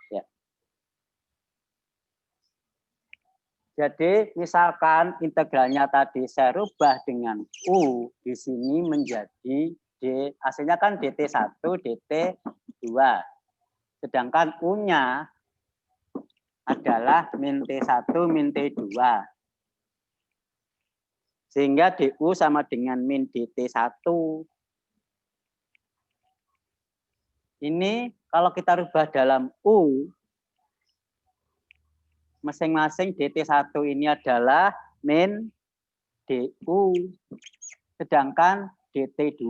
Ya. Jadi misalkan integralnya tadi saya rubah dengan U di sini menjadi D, hasilnya kan DT1, DT2. Sedangkan U-nya adalah min T1, min T2. Sehingga DU sama dengan min DT1. Ini kalau kita rubah dalam U, masing-masing DT1 ini adalah min DU. Sedangkan DT2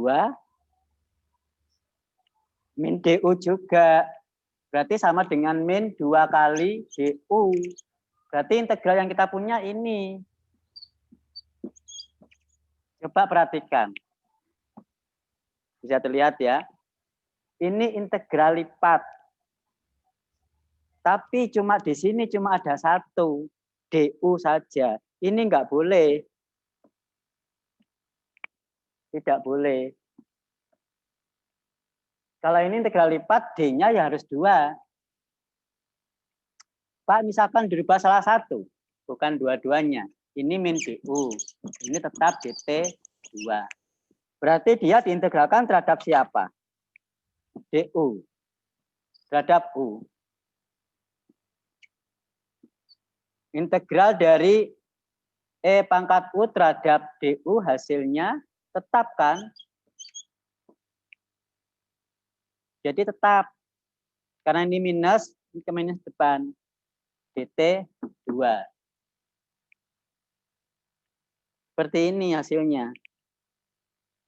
min DU juga. Berarti sama dengan min 2 kali DU. Berarti integral yang kita punya ini. Coba perhatikan. Bisa terlihat ya. Ini integral lipat. Tapi cuma di sini cuma ada satu. DU saja. Ini enggak boleh. Tidak boleh. Kalau ini integral lipat, D-nya ya harus 2. Pak, misalkan dirubah salah satu. Bukan dua-duanya. Ini min DU. Ini tetap DT2. Berarti dia diintegralkan terhadap siapa? DU. Terhadap U. Integral dari E pangkat U terhadap DU hasilnya tetap kan? Jadi tetap. Karena ini minus, ini ke minus depan. DT2. Seperti ini hasilnya.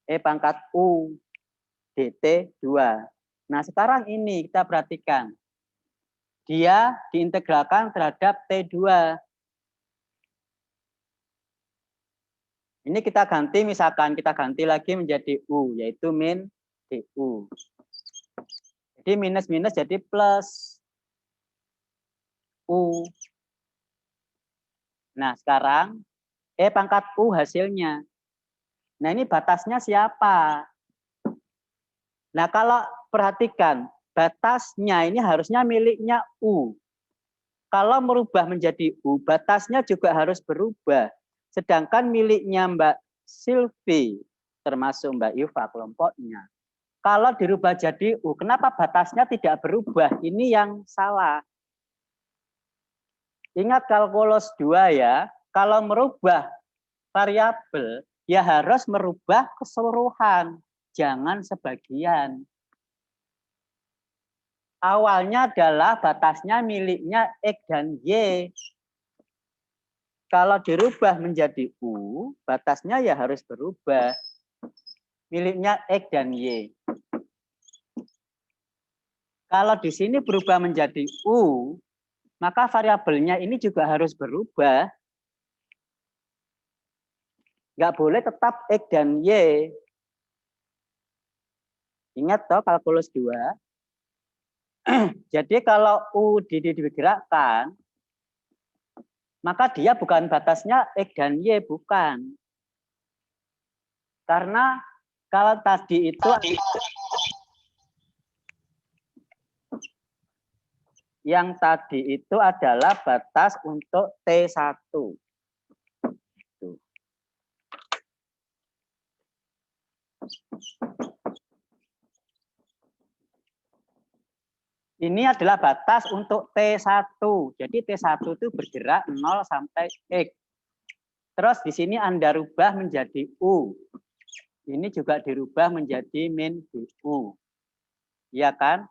E pangkat U DT2. Nah, sekarang ini kita perhatikan. Dia diintegralkan terhadap T2. Ini kita ganti, misalkan kita ganti lagi menjadi U, yaitu min DU. Jadi minus-minus jadi plus U. Nah, sekarang E pangkat U hasilnya. Nah, ini batasnya siapa? Nah, kalau perhatikan, batasnya ini harusnya miliknya U. Kalau merubah menjadi U, batasnya juga harus berubah. Sedangkan miliknya Mbak Silvi, termasuk Mbak Yufa kelompoknya. Kalau dirubah jadi U, kenapa batasnya tidak berubah? Ini yang salah. Ingat kalkulus 2 ya, kalau merubah variabel, ya harus merubah keseluruhan, jangan sebagian. Awalnya adalah batasnya miliknya X dan Y. Kalau dirubah menjadi U, batasnya ya harus berubah. Miliknya X dan Y. Kalau di sini berubah menjadi U, maka variabelnya ini juga harus berubah. Nggak boleh tetap X dan Y. Ingat toh kalkulus 2. Jadi kalau U digerakkan, maka dia bukan batasnya X dan Y, bukan. Karena kalau tadi itu yang tadi itu adalah batas untuk T1. Ini adalah batas untuk T1. Jadi T1 itu bergerak 0 sampai X. Terus di sini Anda rubah menjadi U. Ini juga dirubah menjadi min DU. Iya kan?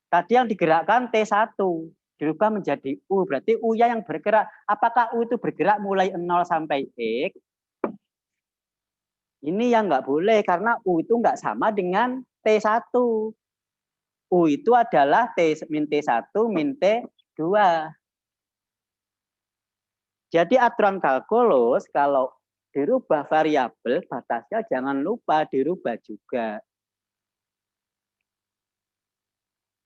Tadi yang digerakkan T1, dirubah menjadi U. Berarti U-nya yang bergerak. Apakah U itu bergerak mulai 0 sampai X? Ini yang nggak boleh, karena U itu nggak sama dengan T1. U itu adalah min T1, min T2. Jadi aturan kalkulus, kalau dirubah variabel, batasnya jangan lupa dirubah juga.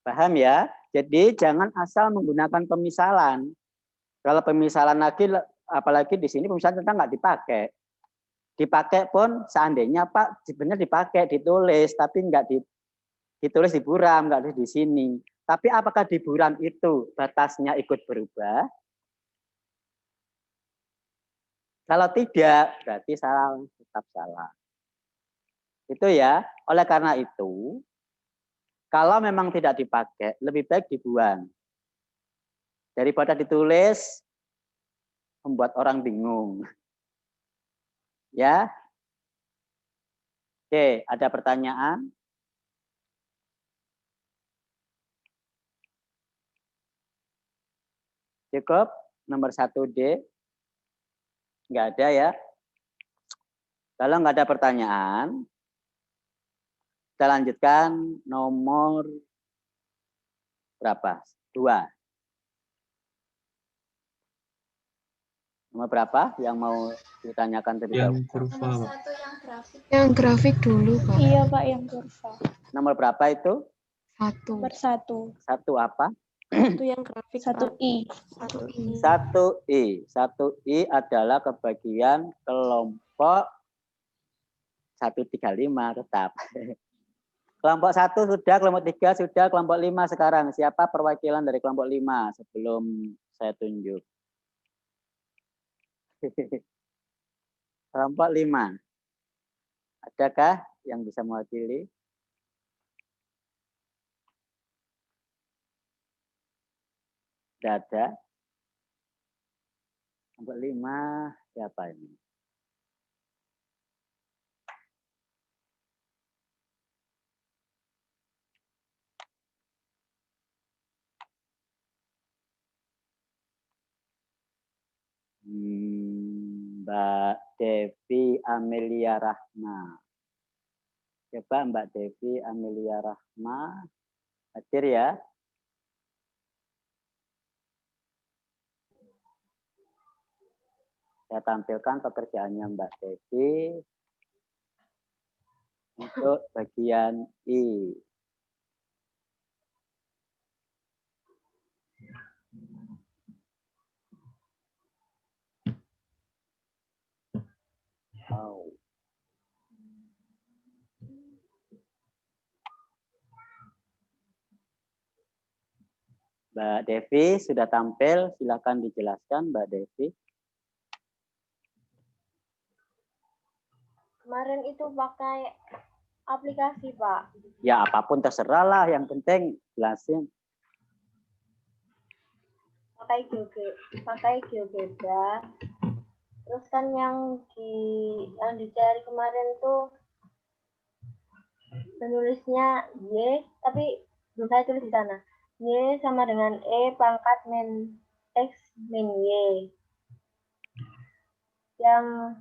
Paham ya? Jadi jangan asal menggunakan pemisalan. Kalau pemisalan lagi, apalagi di sini pemisalan tentang nggak dipakai. Dipakai pun seandainya Pak sebenarnya dipakai, ditulis, tapi nggak Ditulis di buram, nggak ada di sini. Tapi apakah di buram itu batasnya ikut berubah? Kalau tidak, berarti salah, tetap salah. Itu ya. Oleh karena itu, kalau memang tidak dipakai, lebih baik dibuang. Daripada ditulis, membuat orang bingung. Ya. Oke, ada pertanyaan? Cukup? Nomor 1D? Nggak ada ya? Kalau nggak ada pertanyaan, kita lanjutkan nomor berapa? 2. Nomor berapa yang mau ditanyakan terlebih dahulu? Yang kurva, Pak. Yang grafik dulu, Pak. Iya, Pak, yang kurva. Nomor berapa itu? 1. Nomor 1. 1 apa? Itu yang grafik, 1I. 1I. 1I. 1I adalah kebagian kelompok 135 tetap. Kelompok 1 sudah, kelompok 3 sudah, kelompok 5 sekarang. Siapa perwakilan dari kelompok 5 sebelum saya tunjuk? Kelompok 5. Adakah yang bisa mewakili? Tidak ada. Kelompok 5 siapa ini? Mbak Devi Amelia Rahma. Coba Mbak Devi Amelia Rahma hadir ya. Saya tampilkan pekerjaannya Mbak Devi untuk bagian I. Oh. Mbak Devi sudah tampil, silakan dijelaskan Mbak Devi. Kemarin itu pakai aplikasi, Pak. Ya apapun terserah lah, yang penting jelasin. Pakai GeoGebra. Terus kan yang dicari kemarin tuh penulisnya Y, tapi belum saya tulis di sana. Y sama dengan E pangkat min X min Y. Yang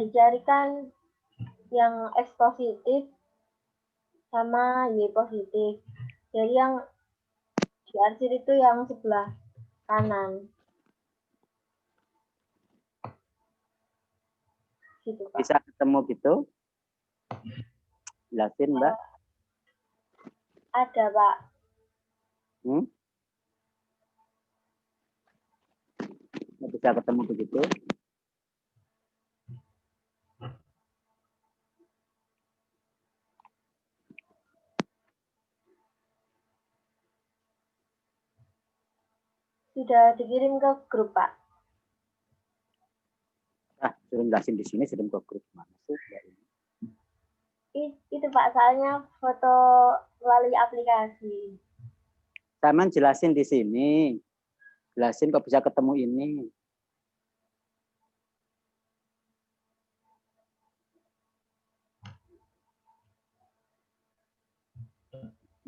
dicarikan yang X positif sama Y positif. Jadi yang diarsir itu yang sebelah kanan. Gitu, Pak. Bisa ketemu gitu? Jelasin Mbak. Ada, Pak. Bisa ketemu begitu? Sudah dikirim ke grup, Pak. Suruh jelasin di sini sebelum ke grup mana sih? Itu Pak, soalnya foto melalui aplikasi. Sama jelasin di sini. Jelasin kok bisa ketemu ini.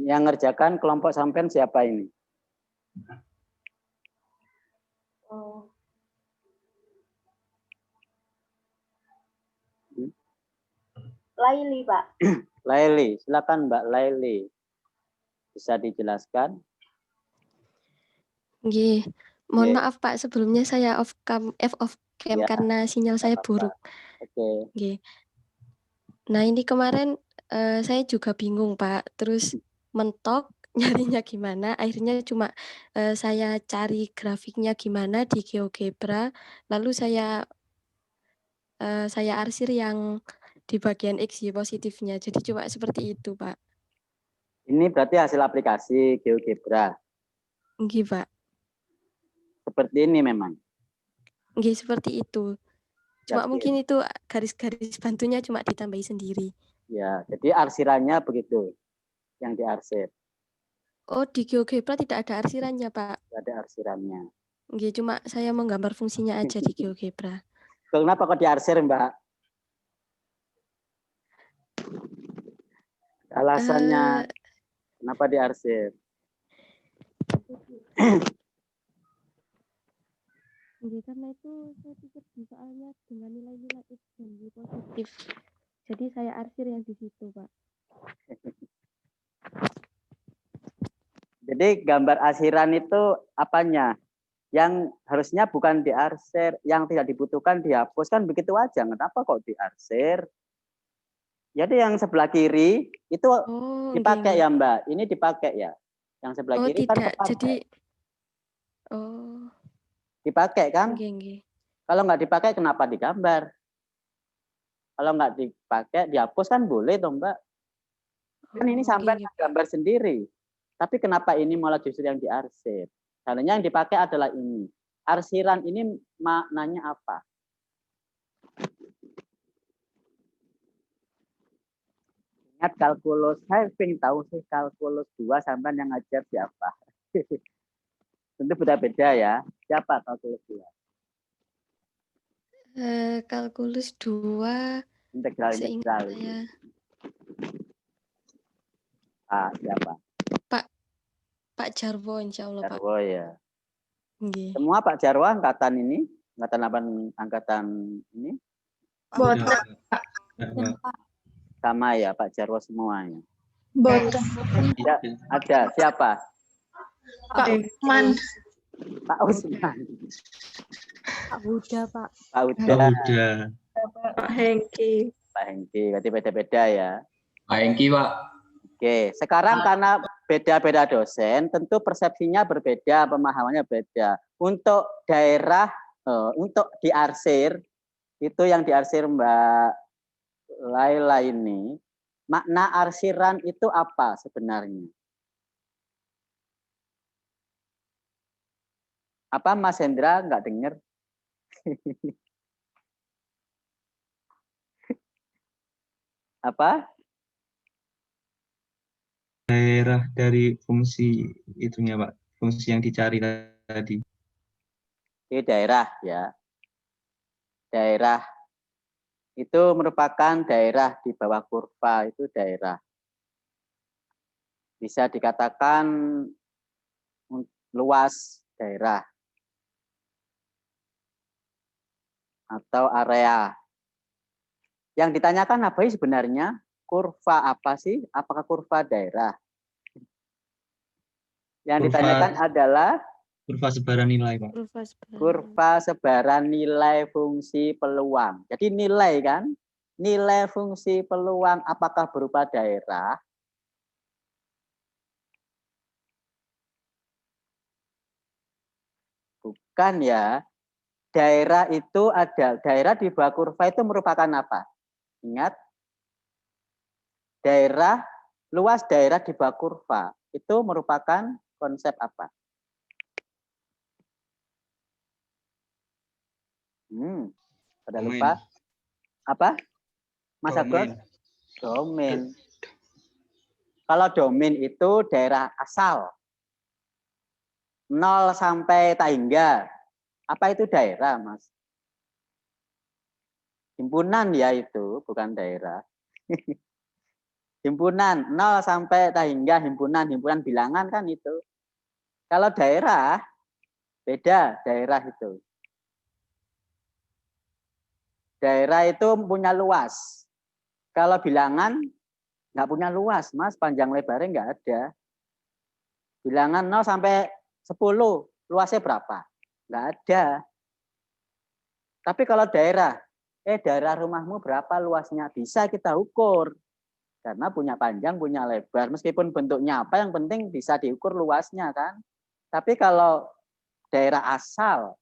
Yang ngerjakan kelompok sampean siapa ini? Laili, Pak. Laili, silakan Mbak Laili. Bisa dijelaskan? Nggih. Mohon maaf Pak, sebelumnya saya off cam Ya, karena sinyal saya buruk. Oke. Nggih. Nah, ini kemarin saya juga bingung Pak. Terus mentok nyarinya gimana? Akhirnya cuma saya cari grafiknya gimana di GeoGebra, lalu saya arsir yang di bagian X Y positifnya. Jadi cuma seperti itu, Pak. Ini berarti hasil aplikasi GeoGebra. Nggih, Pak. Seperti ini memang. Nggih, seperti itu. Cuma Yakin. mungkin itu garis-garis bantunya cuma ditambahi sendiri. Ya, jadi arsirannya begitu yang diarsir. Oh, di GeoGebra tidak ada arsirannya, Pak. Tidak ada arsirannya. Nggih, cuma saya menggambar fungsinya aja di GeoGebra. Kenapa kok diarsir, Mbak? Alasannya kenapa diarsir? Nggih, karena itu saya pikir soalnya dengan nilai-nilai X dan Y positif. Jadi saya arsir yang di situ, Pak. Jadi gambar arsiran itu apanya? Yang harusnya bukan diarsir, yang tidak dibutuhkan dihapus, kan begitu aja. Kenapa kok diarsir? Jadi yang sebelah kiri itu dipakai nggih. ya, Mbak. Ini dipakai ya. Yang sebelah kiri kan tidak. kepakai. Jadi Dipakai kan? nggih. Kalau nggak dipakai kenapa digambar? Kalau nggak dipakai dihapus kan boleh toh, Mbak. Kan ini sampai gambar sendiri. Tapi kenapa ini malah justru yang diarsir? Sebenarnya yang dipakai adalah ini. Arsiran ini maknanya apa? Ingat kalkulus, saya ingin tahu sih kalkulus 2 sampai yang ngajar siapa. Tentu beda-beda ya. Siapa kalkulus 2? Kalkulus 2 Integral. saya. Siapa? Pak Jarwo, insya Allah, Pak. Jarwo ya. Nggih. Semua Pak Jarwo angkatan ini, angkatan ini. Botak. Sama ya Pak Jarwo semuanya. Botak. Ya, ada siapa? Pak Usman. Pak Usman. Pak Huda, Pak. Pak Huda. Pak Hengki. Pak Hengki, berarti beda-beda ya. Pak Hengki, Pak. Oke, sekarang karena beda-beda dosen, tentu persepsinya berbeda, pemahamannya beda. Untuk daerah, untuk diarsir, itu yang diarsir Mbak Laila ini, makna arsiran itu apa sebenarnya? Apa Mas Hendra nggak dengar? Apa? Daerah dari fungsi itunya, Pak. Fungsi yang dicari tadi. Ini daerah ya. Daerah itu merupakan daerah di bawah kurva, itu daerah. Bisa dikatakan luas daerah atau area. Yang ditanyakan apa sih sebenarnya? Kurva apa sih? Apakah kurva daerah? Yang ditanyakan adalah kurva sebaran nilai, Pak. Kurva sebaran nilai fungsi peluang. Jadi nilai kan? Nilai fungsi peluang apakah berupa daerah? Bukan ya. Daerah itu ada. Daerah di bawah kurva itu merupakan apa? Ingat? Daerah, luas daerah di bawah kurva itu merupakan konsep apa? Pada lupa? Apa? Mas Agus? Domain. Kalau domain itu daerah asal. 0 sampai tahingga. Apa itu daerah, Mas? Himpunan ya itu, bukan daerah. Himpunan 0 sampai tahingga himpunan bilangan kan itu. Kalau daerah beda, daerah itu. Daerah itu punya luas. Kalau bilangan nggak punya luas, Mas, panjang lebarnya nggak ada. Bilangan 0 sampai 10, luasnya berapa? Nggak ada. Tapi kalau daerah, daerah rumahmu berapa luasnya? Bisa kita ukur. Karena punya panjang, punya lebar. Meskipun bentuknya apa, yang penting bisa diukur luasnya kan. Tapi kalau daerah asal,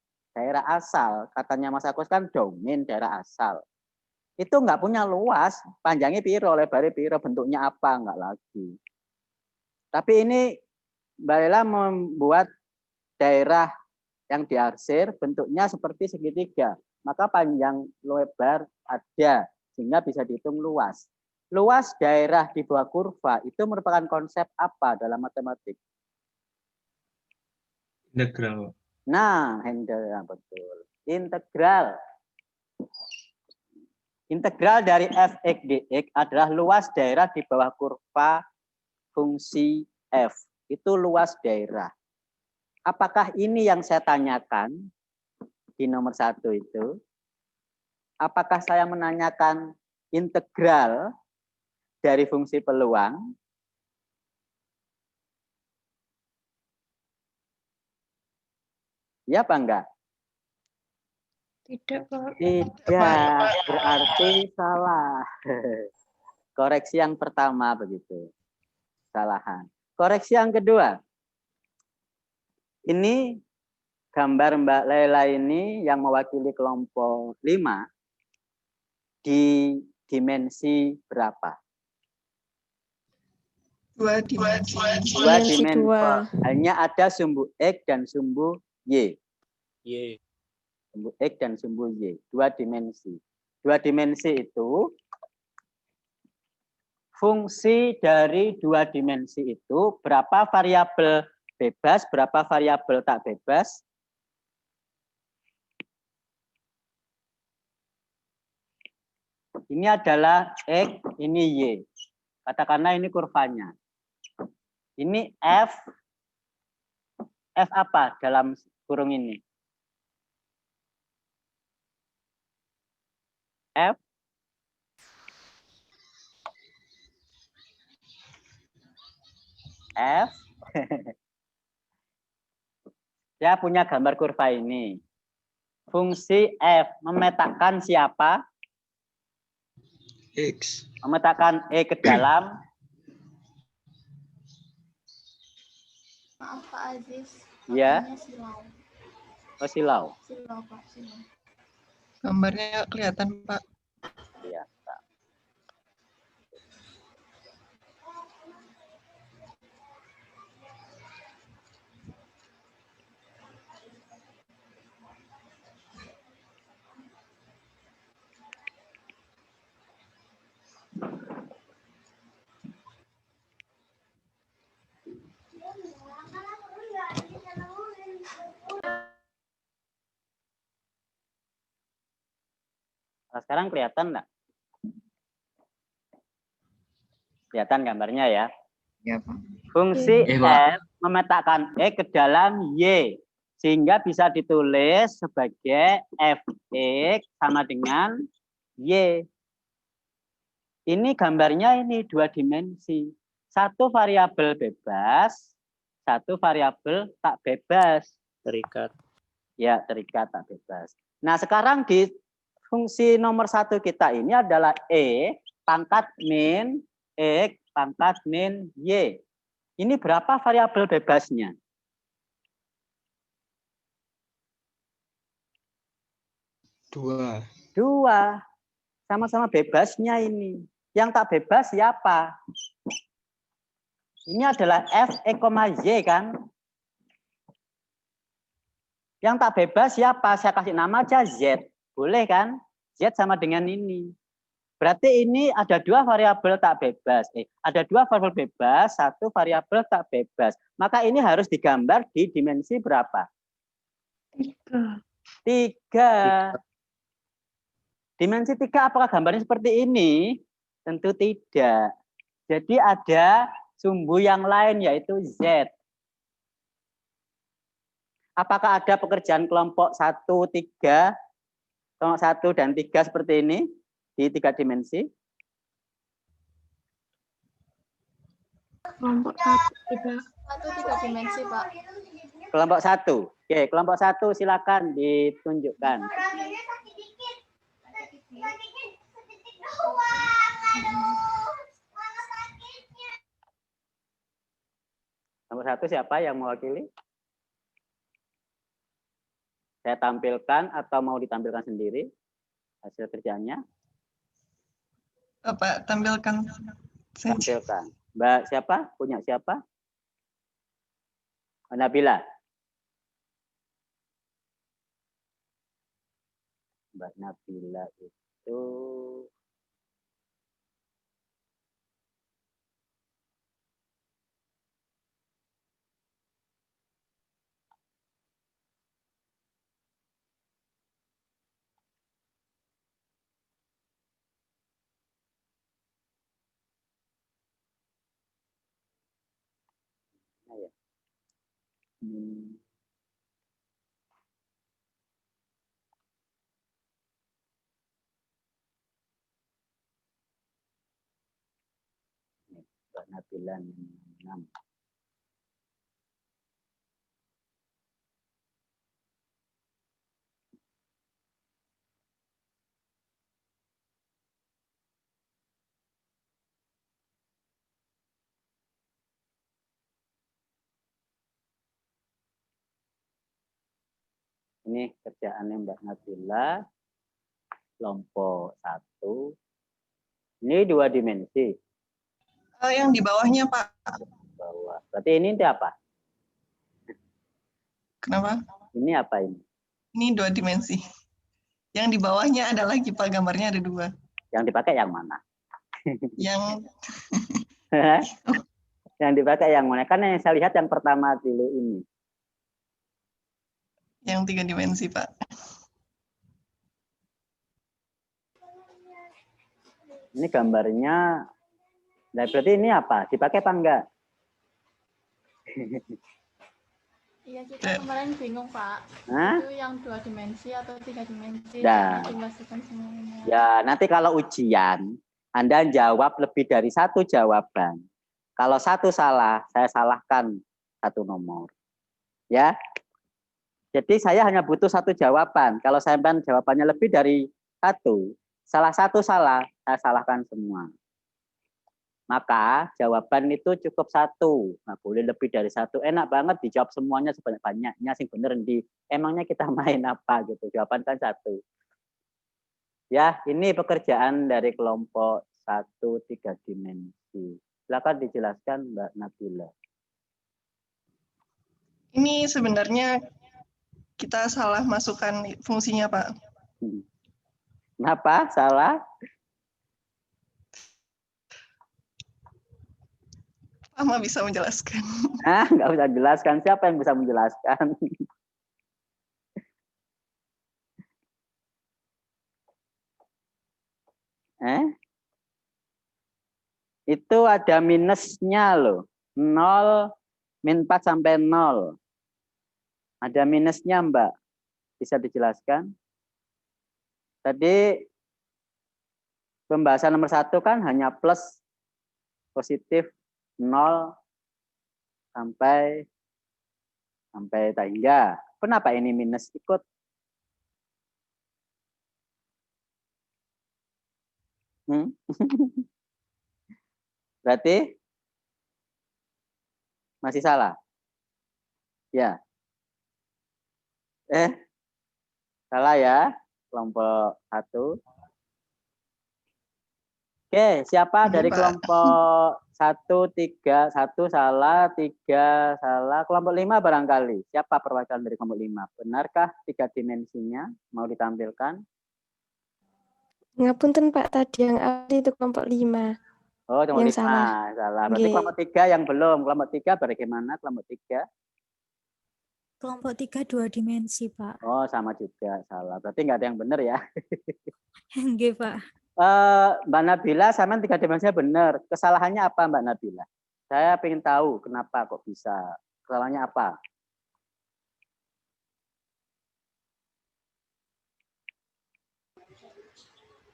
katanya Mas Agus kan domain daerah asal. Itu nggak punya luas, panjangnya piro, lebarnya piro, bentuknya apa, nggak lagi. Tapi ini Mbak Lela membuat daerah yang diarsir bentuknya seperti segitiga. Maka panjang lebar ada, sehingga bisa dihitung luas. Luas daerah di bawah kurva itu merupakan konsep apa dalam matematik? Integral. Nah, Hendra, betul. Integral. Integral dari f(x) dx adalah luas daerah di bawah kurva fungsi f. Itu luas daerah. Apakah ini yang saya tanyakan di nomor 1 itu? Apakah saya menanyakan integral dari fungsi peluang? Ya apa enggak? Tidak, Pak. Tidak, berarti salah. Koreksi yang pertama begitu. Kesalahan. Koreksi yang kedua. Ini gambar Mbak Lela ini yang mewakili kelompok 5 di dimensi berapa? 2 dimensi. Dua Dimensi dimensi. dua. Hanya ada sumbu X dan sumbu Y. Y. Sumbu X dan sumbu Y. 2 dimensi. 2 dimensi itu fungsi dari 2 dimensi itu berapa variabel bebas, berapa variabel tak bebas? Ini adalah X, ini Y. Katakanlah ini kurvanya. Ini F. F apa dalam kurung ini? F. F. Saya punya gambar kurva ini. Fungsi F memetakan siapa? X. Memetakan E ke dalam. Maaf Pak Aziz. Ya. Fotonya silau. Oh, silau. Silau Pak, silau. Gambarnya nggak kelihatan, Pak. Ya. Nah, sekarang kelihatan enggak? Kelihatan gambarnya ya. Ya, Pak. Fungsi Pak. F memetakan E ke dalam Y. Sehingga bisa ditulis sebagai Fx sama dengan Y. Ini gambarnya ini 2 dimensi. 1 variabel bebas, 1 variabel tak bebas. Terikat. Ya, terikat tak bebas. Nah, sekarang di fungsi nomor 1 kita ini adalah E pangkat min X pangkat min Y. Ini berapa variabel bebasnya? 2. 2. Sama-sama bebasnya ini. Yang tak bebas siapa? Ini adalah F, E, Y kan? Yang tak bebas siapa? Saya kasih nama aja Z. Boleh kan? Z sama dengan ini. Berarti ini ada 2 variabel tak bebas. Ada 2 variabel bebas, 1 variabel tak bebas. Maka ini harus digambar di dimensi berapa? 3. Dimensi 3 apakah gambarnya seperti ini? Tentu tidak. Jadi ada sumbu yang lain yaitu Z. Apakah ada pekerjaan kelompok 1, 3, kelompok 1 dan 3 seperti ini di 3 dimensi? Kelompok 1 tidak. 3 dimensi Pak. Kelompok 1. Oke, kelompok 1 silakan ditunjukkan. Nomor 1 siapa yang mewakili? Saya tampilkan atau mau ditampilkan sendiri hasil kerjanya? Bapak tampilkan. Tampilkan. Mbak siapa? Punya siapa? Nabila. Mbak Nabila itu ya. Mbak Nabila 6. Ini kerjaannya Mbak Nabila, kelompok 1. Ini 2 dimensi. Yang di bawahnya, Pak. Bawah. Berarti ini apa? Kenapa? Ini apa ini? Ini 2 dimensi. Yang di bawahnya ada lagi, Pak. Gambarnya ada 2. Yang dipakai yang mana? Yang Yang dipakai yang mana? Kan yang saya lihat yang pertama dulu ini. yang 3 dimensi, Pak. Ini gambarnya. Nah, berarti ini apa? Dipakai apa enggak? Iya, kita kemarin bingung, Pak. Hah? Itu yang 2 dimensi atau 3 dimensi. Nah. Dimasukkan semuanya. Ya, nanti kalau ujian, Anda jawab lebih dari 1 jawaban. Kalau 1 salah, saya salahkan 1 nomor. Ya. Jadi saya hanya butuh 1 jawaban. Kalau sampean jawabannya lebih dari 1, salah 1 salah, saya salahkan semua. Maka jawaban itu cukup 1. Nah, boleh lebih dari 1. Enak banget dijawab semuanya sebanyak-banyaknya. Sing bener di emangnya kita main apa gitu. Jawaban kan 1. Ya, ini pekerjaan dari kelompok 1 3 dimensi. Silakan dijelaskan Mbak Nabila. Ini sebenarnya kita salah masukkan fungsinya, Pak. Kenapa? Salah? Mama bisa menjelaskan. Nggak bisa jelaskan. Siapa yang bisa menjelaskan? Itu ada minusnya loh. 0, min 4 sampai 0. Ada minusnya, Mbak. Bisa dijelaskan? Tadi pembahasan nomor 1 kan hanya plus positif 0 sampai hingga. Kenapa ini minus ikut? Berarti masih salah? Ya. Salah ya, kelompok 1. Oke, siapa dari kelompok 1, 3, 1 salah, 3 salah, kelompok 5 barangkali. Siapa perwakilan dari kelompok 5? Benarkah 3 dimensinya mau ditampilkan? Ngapunten Pak, tadi yang awal itu kelompok 5. Oh, kelompok 5 salah. Berarti kelompok 3 yang belum. Kelompok 3 bagaimana kelompok 3? Kelompok 3 2 dimensi, Pak. Oh, sama juga salah. Berarti nggak ada yang benar ya. Nggih, Pak. Mbak Nabila, sama 3 dimensinya benar. Kesalahannya apa Mbak Nabila? Saya ingin tahu kenapa kok bisa. Kesalahannya apa?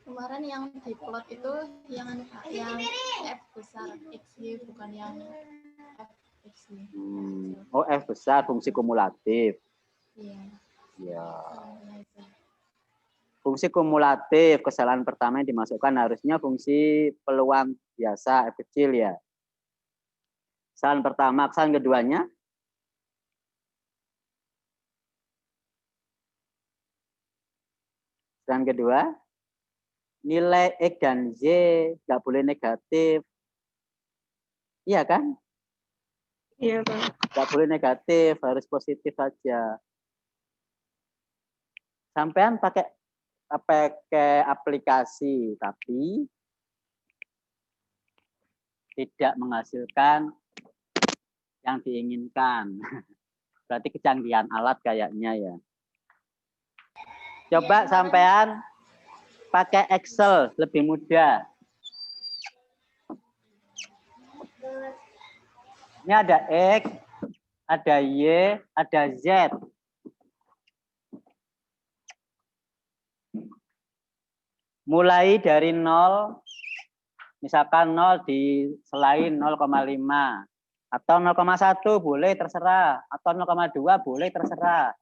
Kemarin yang diplot itu yang F besar XY, bukan yang F XY. Oh, F besar, fungsi kumulatif. Iya. Ya. Fungsi kumulatif, kesalahan pertama yang dimasukkan harusnya fungsi peluang biasa, F kecil ya. Kesalahan pertama, kesalahan keduanya? Kesalahan kedua? Nilai X dan Y nggak boleh negatif. Iya kan? Iya, Pak. Nggak boleh negatif, harus positif saja. Sampean pakai aplikasi, tapi tidak menghasilkan yang diinginkan. Berarti kecanggihan alat kayaknya ya. Coba sampean pakai Excel lebih mudah. Ini ada X, ada Y, ada Z. Mulai dari 0, misalkan 0 di selain 0,5. Atau 0,1 boleh terserah. Atau 0,2 boleh terserah.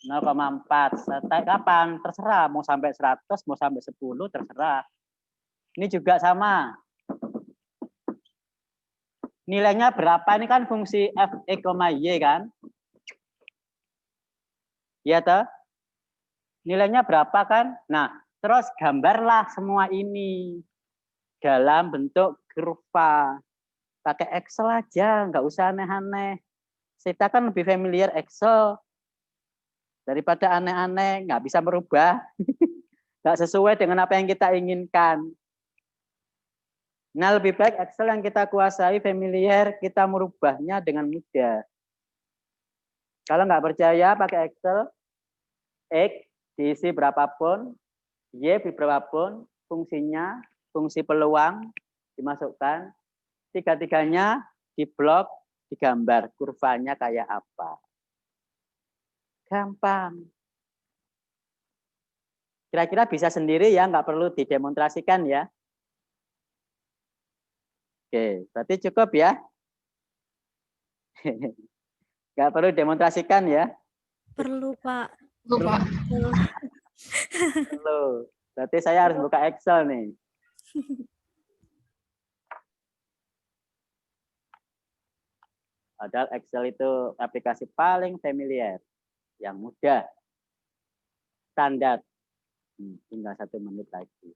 0,4. Sampai kapan? Terserah. Mau sampai 100, mau sampai 10, terserah. Ini juga sama. Nilainya berapa? Ini kan fungsi f, x, y kan? Iya toh? Nilainya berapa kan? Nah, terus gambarlah semua ini dalam bentuk kurva. Pakai Excel aja, nggak usah aneh-aneh. Kita kan lebih familiar Excel daripada aneh-aneh, nggak bisa merubah, nggak sesuai dengan apa yang kita inginkan. Nah, lebih baik Excel yang kita kuasai, familiar, kita merubahnya dengan mudah. Kalau nggak percaya, pakai Excel, X diisi berapapun, Y berapapun, fungsinya, fungsi peluang dimasukkan, tiga-tiganya diblok, digambar, kurvanya kayak apa. Gampang. Kira-kira bisa sendiri ya, nggak perlu didemonstrasikan ya. Oke, berarti cukup ya. Nggak perlu demonstrasikan ya. Perlu, Pak. Lupa. Perlu. Berarti saya harus buka Excel nih. Padahal Excel itu aplikasi paling familiar, yang mudah, standar. Tinggal 1 menit lagi.